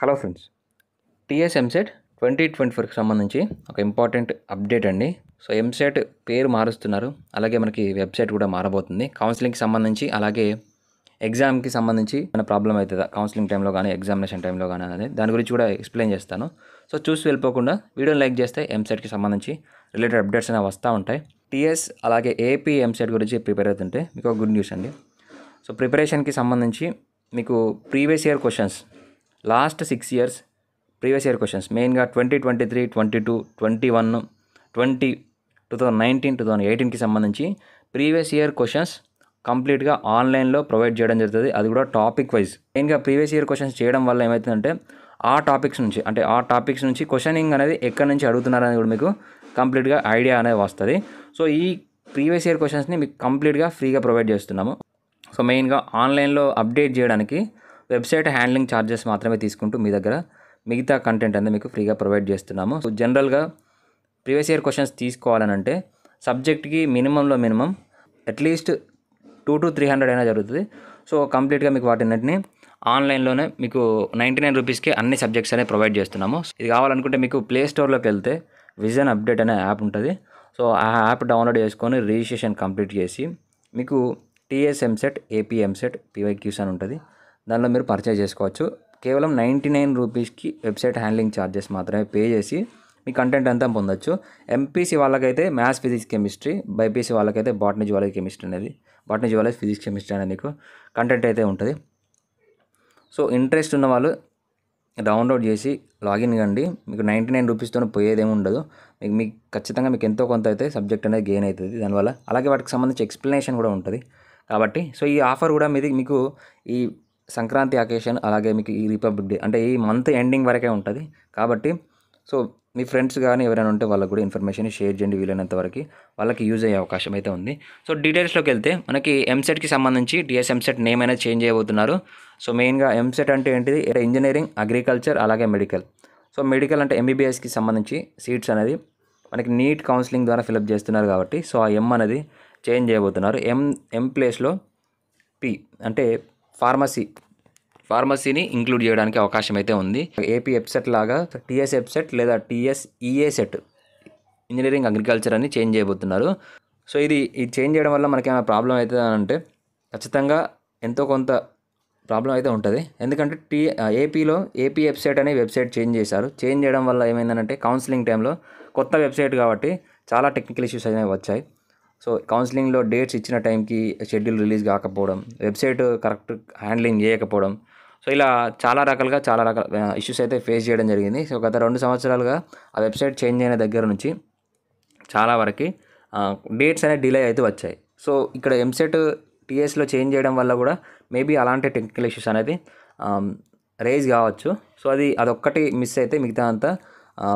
Hello friends, TS EAMCET 2024కి సంబంధించి ఒక important update అండి. సో ఎంసెట్ పేరు మారుస్తున్నారు, అలాగే మనకి వెబ్సైట్ కూడా మారబోతుంది. కౌన్సిలింగ్కి సంబంధించి అలాగే ఎగ్జామ్కి సంబంధించి మన ప్రాబ్లం అవుతుందా కౌన్సిలింగ్ టైంలో కానీ ఎగ్జామినేషన్ టైంలో కానీ అనేది దాని గురించి కూడా ఎక్స్ప్లెయిన్ చేస్తాను. సో చూసి వెళ్ళిపోకుండా వీడియోని లైక్ చేస్తే ఎంసెట్కి సంబంధించి రిలేటెడ్ అప్డేట్స్ అనేవి వస్తూ ఉంటాయి. టీఎస్ అలాగే ఏపీ ఎంసెట్ గురించి ప్రిపేర్ అవుతుంటే మీకు ఒక గుడ్ న్యూస్ అండి. సో ప్రిపరేషన్కి సంబంధించి మీకు previous year questions, last 6 years previous year questions మెయిన్గా 2023, 22, 21, 20, 2019, 2018కి సంబంధించి ప్రీవియస్ ఇయర్ క్వశ్చన్స్ కంప్లీట్గా ఆన్లైన్లో ప్రొవైడ్ చేయడం జరుగుతుంది. అది కూడా టాపిక్ వైజ్. మెయిన్గా ప్రీవియస్ ఇయర్ క్వశ్చన్స్ చేయడం వల్ల ఏమవుతుందంటే ఆ టాపిక్స్ నుంచి క్వశ్చనింగ్ అనేది ఎక్కడి నుంచి అడుగుతున్నారనేది కూడా మీకు కంప్లీట్గా ఐడియా అనేది వస్తుంది. సో ఈ ప్రీవియస్ ఇయర్ క్వశ్చన్స్ని మీకు కంప్లీట్గా ఫ్రీగా ప్రొవైడ్ చేస్తున్నాము. సో మెయిన్గా ఆన్లైన్లో అప్డేట్ చేయడానికి వెబ్సైట్ హ్యాండ్లింగ్ ఛార్జెస్ మాత్రమే తీసుకుంటూ మీ దగ్గర మిగతా కంటెంట్ అనేది మీకు ఫ్రీగా ప్రొవైడ్ చేస్తున్నాము. సో జనరల్గా ప్రీవియస్ ఇయర్ క్వశ్చన్స్ తీసుకోవాలనంటే సబ్జెక్ట్కి మినిమం అట్లీస్ట్ 200 to 300 అయినా జరుగుతుంది. సో కంప్లీట్గా మీకు వాటిన్నింటినీ ఆన్లైన్లోనే మీకు 99 రూపీస్కి అన్ని సబ్జెక్ట్స్ అనేవి ప్రొవైడ్ చేస్తున్నాము. ఇది కావాలనుకుంటే మీకు ప్లే స్టోర్లోకి వెళ్తే విజన్ అప్డేట్ అనే యాప్ ఉంటుంది. సో ఆ యాప్ డౌన్లోడ్ చేసుకొని రిజిస్ట్రేషన్ కంప్లీట్ చేసి మీకు TS EAMCET, AP EAMCET, PYQs అని ఉంటుంది. దానిలో మీరు పర్చేజ్ చేసుకోవచ్చు. కేవలం 99 రూపీస్కి వెబ్సైట్ హ్యాండ్లింగ్ ఛార్జెస్ మాత్రమే పే చేసి మీ కంటెంట్ అంతా పొందొచ్చు. ఎంపీసీ వాళ్ళకైతే మ్యాథ్స్, ఫిజిక్స్, కెమిస్ట్రీ, బైపీసీ వాళ్ళకైతే బాటనీ, జువాలజీ, కెమిస్ట్రీ అనేది ఫిజిక్స్, కెమిస్ట్రీ అనేది మీకు కంటెంట్ అయితే ఉంటుంది. సో ఇంట్రెస్ట్ ఉన్న వాళ్ళు డౌన్లోడ్ చేసి లాగిన్ కండి. మీకు 99 రూపీస్తో పోయేదేమి ఉండదు. మీకు ఖచ్చితంగా మీకు ఎంతో కొంత అయితే సబ్జెక్ట్ అనేది గెయిన్ అవుతుంది దానివల్ల. అలాగే వాటికి సంబంధించి ఎక్స్ప్లెనేషన్ కూడా ఉంటుంది. కాబట్టి సో ఈ ఆఫర్ కూడా మీకు ఈ సంక్రాంతి అకేషన్ అలాగే మీకు ఈ రిపబ్లిక్ డే అంటే ఈ మంత్ ఎండింగ్ వరకే ఉంటుంది. కాబట్టి సో మీ ఫ్రెండ్స్ కానీ ఎవరైనా ఉంటే వాళ్ళకు కూడా ఇన్ఫర్మేషన్ షేర్ చేయండి. వీలైనంత వరకు వాళ్ళకి యూజ్ అయ్యే అవకాశం అయితే ఉంది. సో డీటెయిల్స్లోకి వెళ్తే మనకి ఎంసెట్కి సంబంధించి టీఎస్ ఎంసెట్ నేమ్ అనేది చేంజ్ చేయబోతున్నారు. సో మెయిన్గా ఎంసెట్ అంటే ఏంటిది, ఇంజనీరింగ్, అగ్రికల్చర్ అలాగే మెడికల్. సో మెడికల్ అంటే ఎంబీబీఎస్కి సంబంధించి సీట్స్ అనేది మనకి నీట్ కౌన్సిలింగ్ ద్వారా ఫిలప్ చేస్తున్నారు కాబట్టి సో ఆ ఎం అనేది చేంజ్ చేయబోతున్నారు. ఎం ప్లేస్లో పి అంటే ఫార్మసీని ఇంక్లూడ్ చేయడానికి అవకాశం అయితే ఉంది. ఏపీ ఎప్సెట్ లాగా టీఎస్ ఎప్సెట్ లేదా టీఎస్ఈఏ సెట్ ఇంజనీరింగ్ అగ్రికల్చర్ అని చేంజ్ చేయబోతున్నారు. సో ఇది చేంజ్ చేయడం వల్ల మనకి ఏమైనా ప్రాబ్లం అవుతుందా అంటే ఖచ్చితంగా ఎంతో కొంత ప్రాబ్లం అయితే ఉంటుంది. ఎందుకంటే ఏపీలో ఏపీ వెబ్సైట్ అనే వెబ్సైట్ చేంజ్ చేశారు. చేంజ్ చేయడం వల్ల ఏమైందంటే కౌన్సిలింగ్ టైంలో కొత్త వెబ్సైట్ కాబట్టి చాలా టెక్నికల్ ఇష్యూస్ అనేవి వచ్చాయి. సో కౌన్సిలింగ్లో డేట్స్ ఇచ్చిన టైంకి షెడ్యూల్ రిలీజ్ కాకపోవడం, వెబ్సైట్ కరెక్ట్ హ్యాండ్లింగ్ చేయకపోవడం, సో ఇలా చాలా రకాల ఇష్యూస్ అయితే ఫేస్ చేయడం జరిగింది. సో గత 2 సంవత్సరాలుగా ఆ వెబ్సైట్ చేంజ్ అయిన దగ్గర నుంచి చాలా వరకు డేట్స్ అనేవి డిలే అయితే వచ్చాయి. సో ఇక్కడ ఎంసెట్ టీఎస్లో చేంజ్ చేయడం వల్ల కూడా మేబీ అలాంటి టెక్నికల్ ఇష్యూస్ అనేది రేజ్ కావచ్చు. సో అదొక్కటి మిస్ అయితే మిగతా అంతా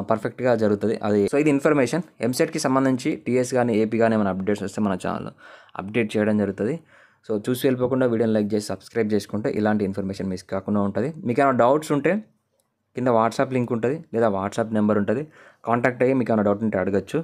పర్ఫెక్ట్గా జరుగుతుంది. సో ఇది ఇన్ఫర్మేషన్. ఎంసెట్కి సంబంధించి టీఎస్ కానీ ఏపీ కానీ ఏమైనా అప్డేట్స్ వస్తే మన ఛానల్లో అప్డేట్ చేయడం జరుగుతుంది. సో చూసి వెళ్ళిపోకుండా వీడియోని లైక్ చేసి సబ్స్క్రైబ్ చేసుకుంటే ఇలాంటి ఇన్ఫర్మేషన్ మిస్ కాకుండా ఉంటుంది. మీకు ఏమైనా డౌట్స్ ఉంటే కింద వాట్సాప్ లింక్ ఉంటుంది లేదా వాట్సాప్ నెంబర్ ఉంటుంది. కాంటాక్ట్ అయ్యి మీకు ఏమైనా డౌట్ ఉంటే అడగచ్చు.